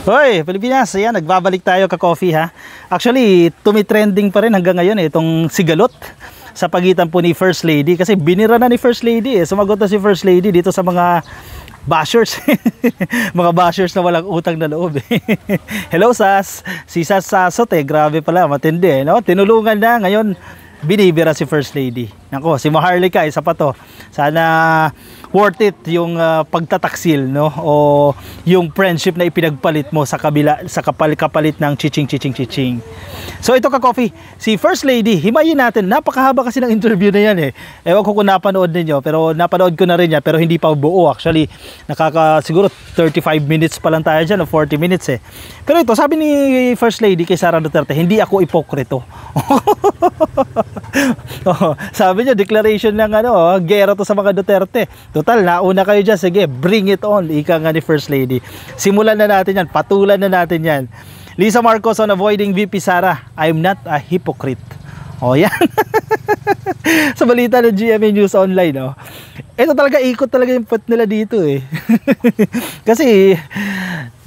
Hoy, Pilipinas, ayan, nagbabalik tayo ka-coffee ha. Actually, tumitrending pa rin hanggang ngayon itong sigalot sa pagitan po ni First Lady. Kasi binira na ni First Lady Sumagot na si First Lady dito sa mga bashers. Mga bashers na walang utang na loob Hello Sas, si Sas Sasot grabe pala, matindi no? Tinulungan na, ngayon binibira si First Lady. Nako, si Maharlika isa pa to. Sana worth it yung pagtataksil no o yung friendship na ipinagpalit mo sa kabila sa kapalit ng chiching. So ito ka-coffee, si First Lady, himayin natin. Napakahaba kasi ng interview na yan Ewan ko kung napanood ninyo, pero napanood ko na rin yan, pero hindi pa buo actually. Siguro 35 minutes pa lang tayo dyan o 40 minutes Pero ito, sabi ni First Lady kay Sara Duterte, hindi ako ipokrito. Sabi niya, declaration ng gera to sa mga Duterte. Total, nauna kayo dyan, sige, bring it on, ika nga ni First Lady. Simulan na natin yan, patulan na natin yan. Lisa Marcos on avoiding VP Sara, I'm not a hypocrite. Yan. Sa balita ng GMA News Online ito talaga, ikot talaga yung put nila dito Kasi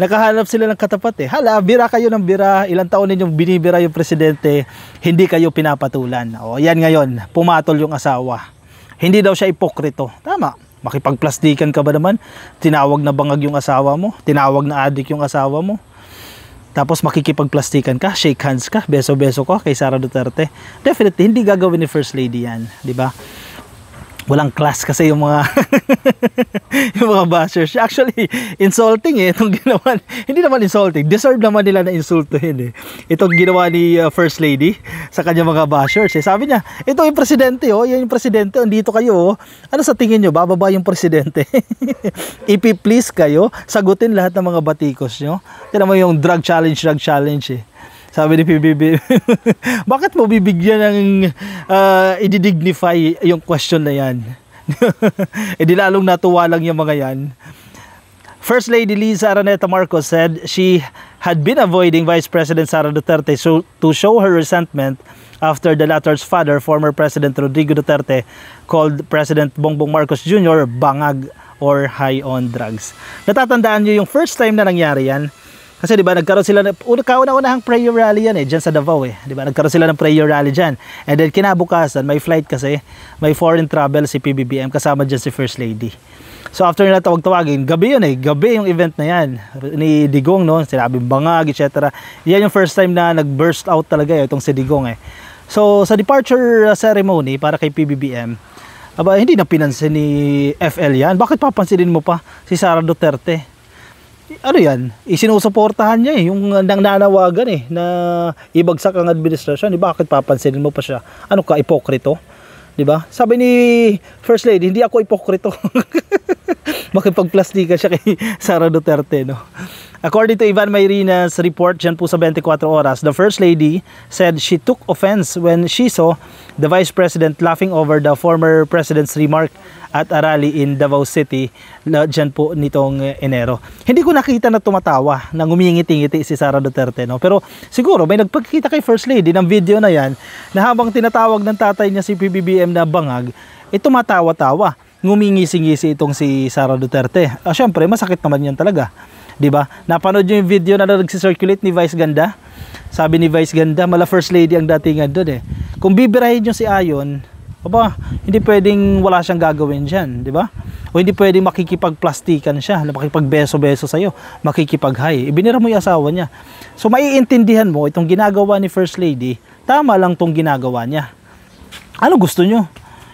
nakahanap sila ng katapat Hala, bira kayo ng bira, ilang taon ninyong binibira yung presidente, hindi kayo pinapatulan. Yan ngayon, pumatol yung asawa. Hindi daw siya ipokrito. Tama, makipagplastikan ka ba naman? Tinawag na bangag yung asawa mo, tinawag na adik yung asawa mo, tapos makikipagplastikan ka, shake hands ka, beso-beso ka kay Sara Duterte. Definitely hindi gagawin ni First Lady yan, di ba? Walang class kasi yung mga yung mga bashers. Actually, insulting itong ginawa. Hindi naman insulting, deserve naman nila na insultuhin itong ginawa ni First Lady sa kanyang mga bashers Sabi niya, ito yung presidente yan yung presidente, andito kayo Ano sa tingin nyo, bababa yung presidente? Ipi-please kayo, sagutin lahat ng mga batikos nyo. Tignan mo yung drug challenge Sabi ni PBB, bakit mo bibigyan ng i-dignify yung question na yan? Di lalong natuwa lang yung mga yan. First Lady Liza Araneta Marcos said she had been avoiding Vice President Sara Duterte to show her resentment after the latter's father, former President Rodrigo Duterte, called President Bongbong Marcos Jr. bangag or high on drugs. Natatandaan nyo yung first time na nangyari yan? Kasi di ba nagkaroon sila kauna-unahang prayer rally yan diyan sa Davao Di ba nagkaroon sila ng prayer rally diyan. And then kinabukasan may flight kasi, may foreign travel si PBBM kasama diyan si First Lady. So after nila tawag-tawagin, gabi yun gabi yung event na yan ni Digong sinabing bangag etc. Yan yung first time na nag-burst out talaga itong si Digong So sa departure ceremony para kay PBBM, hindi na pinansin ni FL yan. Bakit papansinin mo pa si Sara Duterte? Ano yan? Isinusuportahan niya yung nanawagan na ibagsak ang administrasyon. Bakit papansinin mo pa siya? Ano ka, ipokrito? Diba? Sabi ni First Lady, hindi ako ipokrito. Makipagplastika siya kay Sara Duterte According to Ivan Mayrina's report dyan po sa 24 Oras, the First Lady said she took offense when she saw the Vice President laughing over the former President's remark at a rally in Davao City dyan po nitong Enero. Hindi ko nakita na tumatawa, na ngumingiti-ngiti si Sara Duterte pero siguro may nagpagkita kay First Lady ng video na yan na habang tinatawag ng tatay niya si PBBM na bangag, tumatawa-tawa, ngumingisi-ngisi itong si Sara Duterte. Syempre masakit naman yan talaga. Diba? Napanood nyo yung video na nag-circulate ni Vice Ganda? Sabi ni Vice Ganda, mala First Lady ang datingan doon Kung bibirahin nyo si Ayon, hindi pwedeng wala siyang gagawin dyan, di ba? O hindi pwedeng makikipagplastikan siya, makikipagbeso-beso sa'yo, makikipag-hi. Ibinira mo yung asawa niya. So maiintindihan mo, itong ginagawa ni First Lady, tama lang itong ginagawa niya. Ano gusto nyo?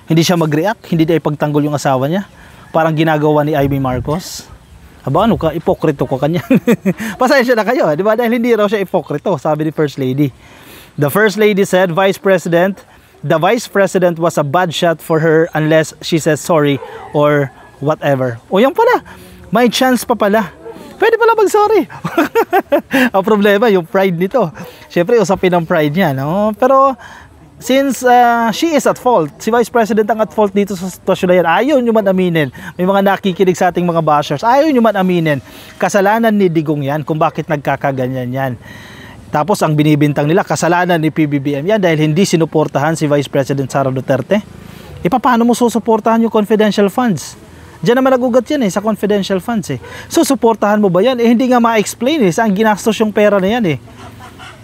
Hindi siya mag-react? Hindi na ipagtanggol yung asawa niya? Parang ginagawa ni Amy Marcos? Ano ka, ipokrito ko kanya. Pasensya na kayo, di ba? Dahil hindi raw siya ipokrito, sabi ni First Lady. The First Lady said, the Vice President was a bad shot for her unless she says sorry or whatever. O yan pala, may chance pa pala. Pwede pala mag-sorry. Ang problema, yung pride nito. Siyempre, usapin ang pride niya, Pero since she is at fault, si Vice President ang at fault dito sa sitwasyon na yan, ayaw nyo man aminin. May mga nakikinig sa ating mga bashers, ayaw nyo man aminin. Kasalanan ni Digong yan kung bakit nagkakaganyan yan. Tapos ang binibintang nila, kasalanan ni PBBM yan dahil hindi sinuportahan si Vice President Sara Duterte. Paano mo susuportahan yung confidential funds? Diyan naman nagugat yan sa confidential funds So, suportahan mo ba yan? Hindi nga ma-explain saan ginastos yung pera na yan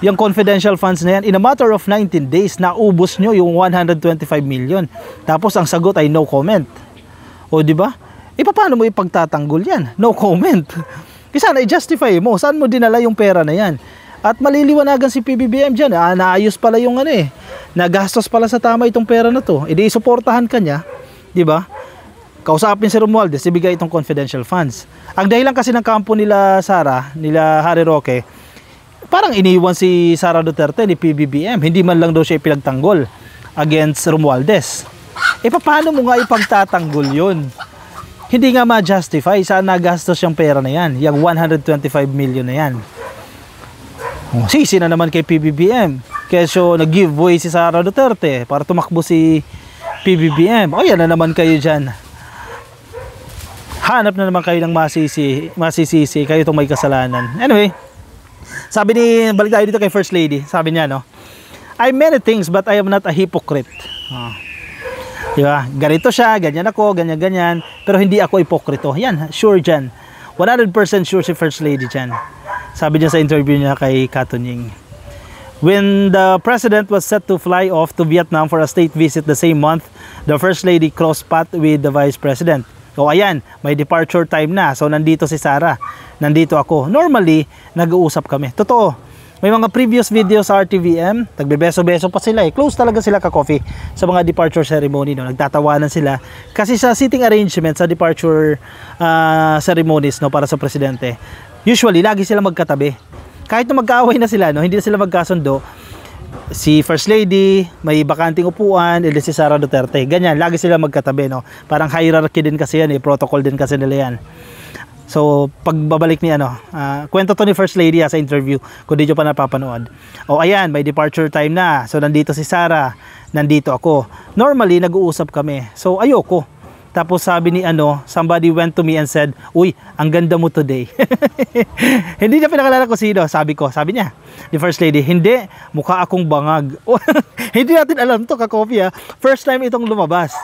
Yung confidential funds na yan, in a matter of 19 days, naubos nyo yung 125 million. Tapos, ang sagot ay no comment. O, di ba? Paano mo ipagtatanggol yan? No comment. Kasi sana i-justify mo, saan mo dinala yung pera na yan? At maliliwanagan si PBBM dyan, naayos pala yung nagastos pala sa tama itong pera na to. Suportahan ka niya, di ba? Kausapin si Romualdez, ibigay itong confidential funds. Ang dahilan kasi ng kampo nila Sara, nila Harry Roque, parang iniwan si Sara Duterte ni PBBM. Hindi man lang daw siya ipinagtanggol against Romualdez. Paano mo nga ipagtatanggol yun? Hindi nga ma-justify saan nagastos yung pera na yan, yung 125 million na yan. Sisi na naman kay PBBM. Kesyo nag-giveaway si Sara Duterte para tumakbo si PBBM. Yan na naman kayo dyan. Hanap na naman kayo ng masisisi. Kayo itong may kasalanan. Anyway, sabi balik tayo dito kay First Lady. Sabi niya, I'm many things but I am not a hypocrite. Diba? Ganito siya, ganyan ako, ganyan. Pero hindi ako hipokrito. Yan, sure dyan. 100% sure si First Lady dyan. Sabi niya sa interview niya kay Katunying. When the President was set to fly off to Vietnam for a state visit the same month, the First Lady crossed path with the Vice President. Ayan, may departure time na. So, nandito si Sara. Nandito ako. Normally, nag-uusap kami. Totoo. May mga previous videos sa RTVM, nagbebeso-beso pa sila Close talaga sila ka-coffee sa mga departure ceremony. Nagtatawanan sila. Kasi sa seating arrangement, sa departure ceremonies para sa presidente, usually, lagi sila magkatabi. Kahit na magkaaway na sila, hindi na sila magkasundo, si First Lady, may bakanting upuan, si Sara Duterte. Ganyan, lagi sila magkatabi. Parang hierarchy din kasi yan, protocol din kasi nila yan. So, pagbabalik ni kwento to ni First Lady sa interview, kung di nyo pa napapanood. Ayan, may departure time na. So, nandito si Sara, nandito ako. Normally, nag-uusap kami. So, ayoko. Tapos sabi ni somebody went to me and said, uy, ang ganda mo today. Hindi niya pinakalala ko sino. Sabi niya, ni First Lady, hindi, mukha akong bangag. Hindi natin alam to, ka-coffee First time itong lumabas.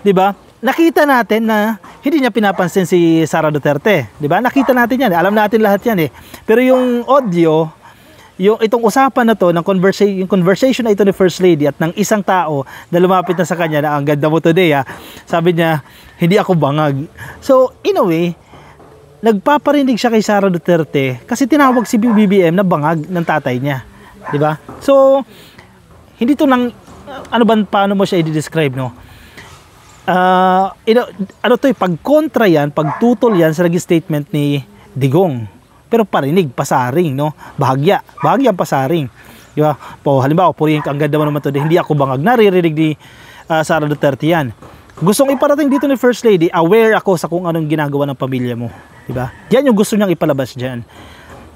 Diba? Nakita natin na hindi niya pinapansin si Sara Duterte, 'di ba? Nakita natin 'yan, alam natin lahat 'yan Pero yung audio, itong usapan na to ng conversation na ito ni First Lady at ng isang tao na lumapit na sa kanya na ang ganda mo today Sabi niya, hindi ako bangag. So, in a way, nagpaparinig siya kay Sara Duterte kasi tinawag si BBM na bangag ng tatay niya, 'di ba? So, hindi to paano mo siya i-describe pagkontra yan, pagtutol yan sa naging statement ni Digong. Pero parinig, pasaring, bahagya ang pasaring. Diba? Halimbawa, purihin ka, ang ganda mo naman today, hindi ako bangag. Naririnig ni Sara Duterte yan. Gustong iparating dito ni First Lady, aware ako sa kung anong ginagawa ng pamilya mo. Diba? Yan yung gusto niyang ipalabas dyan.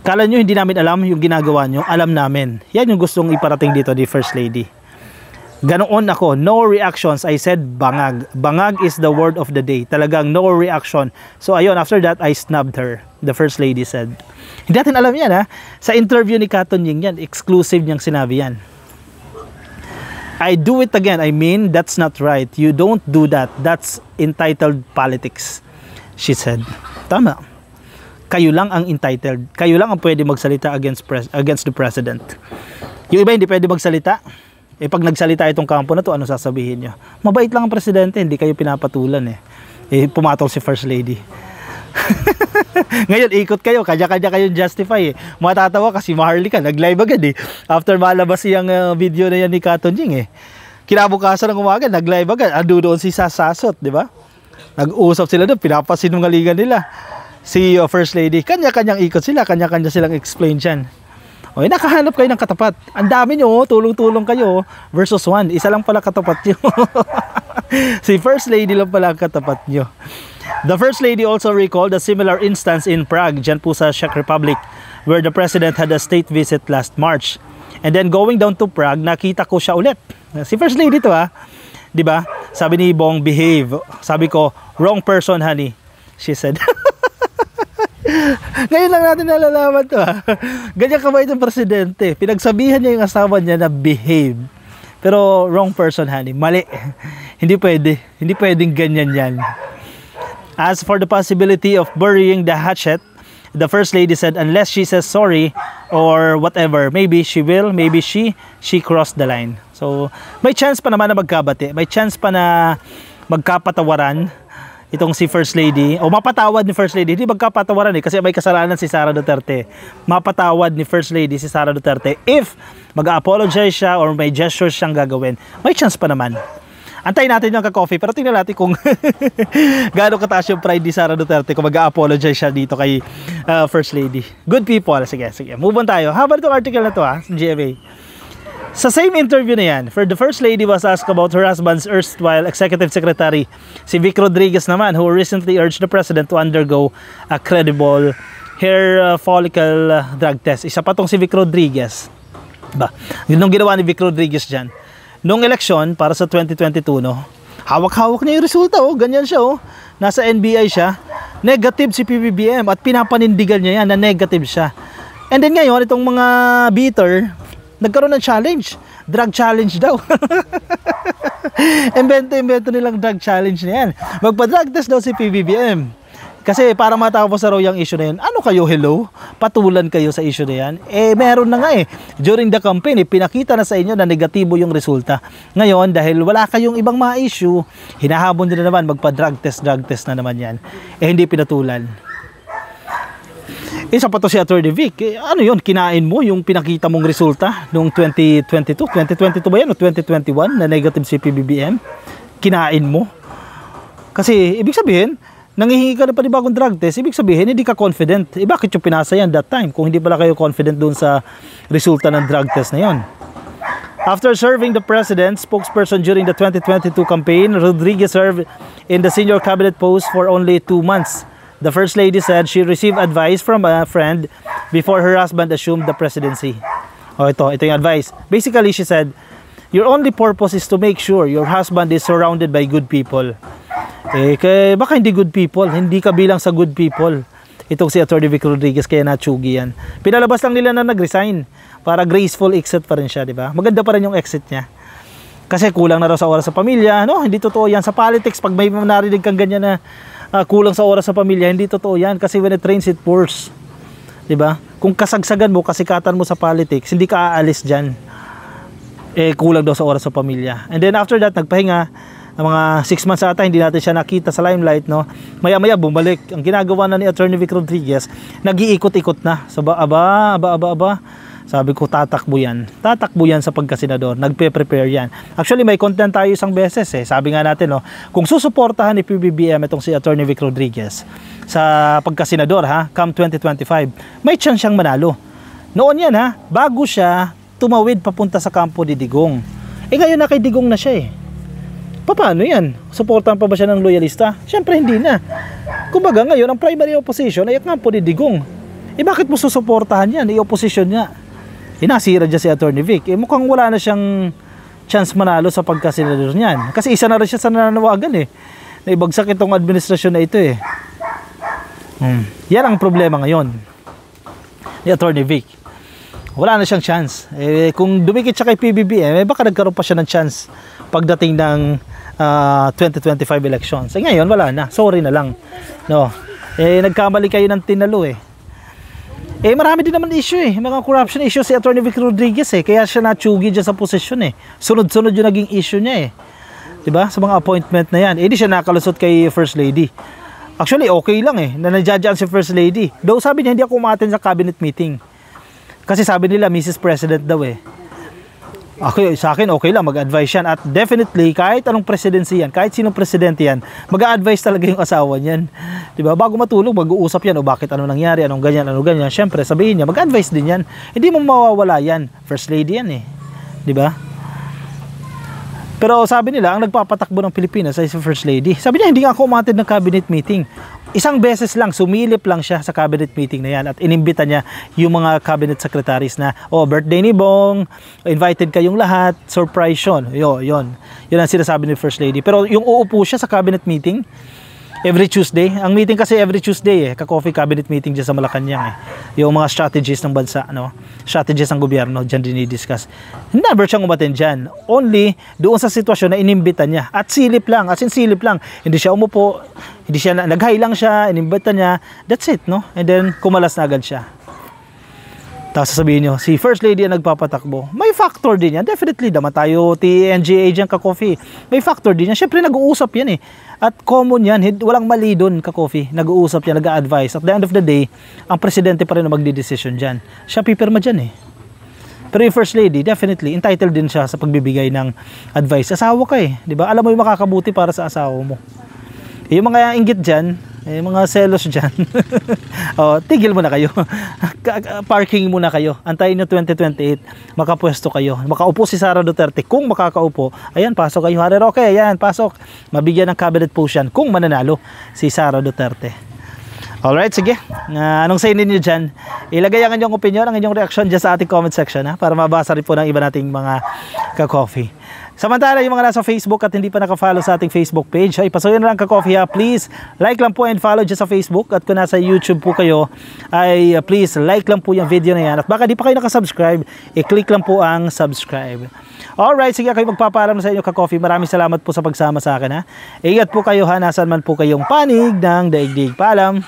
Kala nyo hindi namin alam yung ginagawa nyo, alam namin. Yan yung gustong iparating dito ni First Lady. Ganoon ako, no reactions. I said bangag. Bangag is the word of the day. Talagang no reaction. So ayun, after that, I snubbed her. The First Lady said. Hindi natin alam yan Sa interview ni Katunying yan, exclusive niyang sinabi yan. I do it again. I mean, that's not right. You don't do that. That's entitled politics. She said. Tama. Kayo lang ang entitled. Kayo lang ang pwede magsalita against the president. Yung iba hindi pwede magsalita. Pag nagsalita itong kampo na to, ano sasabihin nyo? Mabait lang ang presidente, hindi kayo pinapatulan pumatol si First Lady. Ngayon, ikot kayo, kanya-kanya kayong justify Matatawa kasi Maharlika, nag-live agad After malabas yung video na yan ni Katunying Kinabukasan ng umaga, nag-live agad. Ando doon si Sasasot, di ba? Nag-uusap sila doon, pinapasinungalingan nila. Si First Lady, kanya-kanyang ikot sila, kanya-kanya silang explain dyan. Nakahanap kayo ng katapat. Ang dami nyo, tulong-tulong kayo versus one. Isa lang pala katapat nyo. Si First Lady lang pala ang katapat nyo. The First Lady also recalled a similar instance in Prague, dyan po sa Czech Republic, where the President had a state visit last March. And then going down to Prague, nakita ko siya ulit. Si First Lady to Diba? Sabi ni Bong, behave. Sabi ko, wrong person, honey. She said. Ngayon lang natin nalalaman to Ganyan kabait ang presidente. Pinagsabihan niya yung asawa niya na behave. Pero wrong person, honey. Mali. Hindi pwede. Hindi pwedeng ganyan yan. As for the possibility of burying the hatchet, the First Lady said unless she says sorry or whatever, maybe she will, maybe she crossed the line. So, may chance pa naman na magkabati. May chance pa na magkapatawaran itong si First Lady. O mapatawad ni First Lady. Hindi magkapatawaran kasi may kasalanan si Sara Duterte. Mapatawad ni First Lady si Sara Duterte if mag-apologize siya or may gestures siyang gagawin. May chance pa naman. Antayin natin yung ka-coffee, pero tingnan natin kung gaano kataas yung pride ni Sara Duterte kung mag-apologize siya dito kay First Lady. Good people. Sige. Move on tayo. Haba itong article na to sa GMA. Sa same interview na yan, the First Lady was asked about her husband's erstwhile executive secretary, si Vic Rodriguez naman, who recently urged the president to undergo a credible hair follicle drug test. Isa pa tong si Vic Rodriguez. Yun ang ginawa ni Vic Rodriguez dyan. Nung eleksyon para sa 2022, no, hawak-hawak niya yung resulta, ganyan siya, nasa NBI siya, negative si PBBM at pinapanindigan niya yan na negative siya. And then ngayon, itong mga beater, nagkaroon ng challenge, drug challenge daw. Invento nilang drug challenge na yan. Magpa-drug test daw si PBBM. Kasi para matapos na raw yung issue na yan, ano kayo, hello? Patulan kayo sa issue na yan? Meron na nga during the campaign, pinakita na sa inyo na negatibo yung resulta. Ngayon, dahil wala kayong ibang mga issue, hinahabon nila naman magpa-drug test na naman yan. Hindi pinatulan. Isa pa to si Attorney Vic. Ano yun, kinain mo yung pinakita mong resulta noong 2022 ba yan o 2021 na negative si PBBM? Kinain mo? Kasi, ibig sabihin, nanghihingi ka na panibagong drug test, ibig sabihin, hindi ka confident. Bakit yung pinasa yan that time kung hindi pala kayo confident dun sa resulta ng drug test na yon? After serving the president, spokesperson during the 2022 campaign, Rodriguez served in the senior cabinet post for only 2 months. The First Lady said she received advice from a friend before her husband assumed the presidency. Ito yung advice. Basically, she said, your only purpose is to make sure your husband is surrounded by good people. Baka hindi good people, hindi ka bilang sa good people. Itong si Atty. Vic Rodriguez, kaya natsugi yan. Pinalabas lang nila na nag-resign para graceful exit pa rin siya, di ba? Maganda pa rin yung exit niya. Kasi kulang na raw sa oras sa pamilya, no? Hindi totoo yan sa politics. Pag may narinig kang ganyan na kulang sa oras sa pamilya, hindi totoo yan. Kasi when it rains, it pours. Di ba? Kung kasagsagan mo, kasikatan mo sa politics, hindi ka aalis dyan. Kulang daw sa oras sa pamilya. And then after that, nagpahinga. Mga 6 months ata, hindi natin siya nakita sa limelight, no? Maya-maya bumalik. Ang ginagawa na ni Atty. Vic Rodriguez, nag-iikot-ikot na. Aba. Sabi ko, tatakbo yan sa pagkasenador. Nagpe-prepare yan. Actually, may content tayo isang beses Sabi nga natin, no, kung susuportahan ni PBBM itong si Atty. Vic Rodriguez sa pagkasenador, come 2025, may chance siyang manalo. Noon yan, bago siya tumawid papunta sa kampo ni Digong. Ngayon na kay Digong na siya Paano yan? Suportahan pa ba siya ng loyalista? Siyempre hindi na. Kumbaga ngayon, ang primary opposition ay ang kampo ni Digong. Bakit mo susuportahan yan? I-opposition niya. Nasira dyan si Atty. Vic. Mukhang wala na siyang chance manalo sa pagkasenador niyan. Kasi isa na rin siya sa nananawagan Naibagsak itong administrasyon na ito Yan ang problema ngayon ni Atty. Vic. Wala na siyang chance. Kung dumikit siya kay PBBM, baka nagkaroon pa siya ng chance pagdating ng 2025 elections. Ngayon, wala na. Sorry na lang. No. Nagkamali kayo ng tinalo marami din naman issue Mga corruption issue si Atty. Vic Rodriguez Kaya siya natsugi dyan sa posisyon Sunod-sunod yung naging issue niya Diba? Sa mga appointment na yan. Hindi siya nakalusot kay First Lady. Actually, okay lang na nandiyan si First Lady. Though sabi niya, hindi ako umattend sa cabinet meeting. Kasi sabi nila, Mrs. President daw sa akin, okay lang, mag-advise yan. At definitely, kahit anong presidency yan, kahit sinong presidente yan, mag-a-advise talaga yung asawa niyan. Diba? Bago matulog, mag-uusap yan, bakit ano nangyari, anong ganyan. Siyempre, sabihin niya, mag-advise din yan. Hindi mo mawawala yan. First Lady yan Diba? Pero sabi nila, ang nagpapatakbo ng Pilipinas ay si First Lady. Sabi niya, hindi nga ako umattend ng cabinet meeting. Isang beses lang, sumilip lang siya sa cabinet meeting na yan at inimbita niya yung mga cabinet secretaries na, birthday ni Bong, invited kayong lahat, surprise yun. Yun ang sinasabi ni First Lady. Pero yung uupo siya sa cabinet meeting, Every Tuesday. Ang meeting kasi every Tuesday ka-coffee cabinet meeting dyan sa Malacanang Yung mga strategies ng bansa, strategies ng gobyerno, dyan dinidiscuss. Never siyang umattend dyan. Only doon sa sitwasyon na inimbita niya. At silip lang, as in silip lang. Hindi siya umupo, hindi siya, nag-hi lang siya, inimbita niya. That's it, no? And then, kumalas na agad siya. Tapos sasabihin nyo, si First Lady ang nagpapatakbo. May factor din yan. Definitely, daman tayo TNGA dyan ka-coffee. May factor din yan. Siyempre, nag-uusap yan At common yan. Walang mali doon ka-coffee. Nag-uusap yan, nag-a-advise. At the end of the day, ang presidente pa rin na magdidesisyon dyan. Siya pipirma dyan Pero yung First Lady, definitely, entitled din siya sa pagbibigay ng advice. Asawa ka diba? Alam mo yung makakabuti para sa asawa mo. Yung mga inggit dyan, mga selos dyan, tigil muna kayo. Parking muna kayo. Antayin nyo 2028, makapwesto kayo. Makaupo si Sara Duterte. Kung makakaupo, ayan, pasok kayo. Harry Roque, ayan, pasok. Mabigyan ng cabinet potion kung mananalo si Sara Duterte. Alright, sige. Anong say ninyo dyan? Ilagay ang inyong opinion, ang inyong reaction dyan sa ating comment section para mabasa rin po ng iba nating mga ka-coffee. Samantala, yung mga nasa Facebook at hindi pa naka-follow sa ating Facebook page, ay pasukin lang ka-coffee please like lang po and follow dyan sa Facebook. At kung nasa YouTube po kayo, ay please like lang po yung video na yan. At baka di pa kayo nakasubscribe, i-click lang po ang subscribe. Alright, sige, kayo magpapaalam na sa inyo ka-coffee. Maraming salamat po sa pagsama sa akin Ingat po kayo nasaan man po kayong panig ng daigdig. Paalam!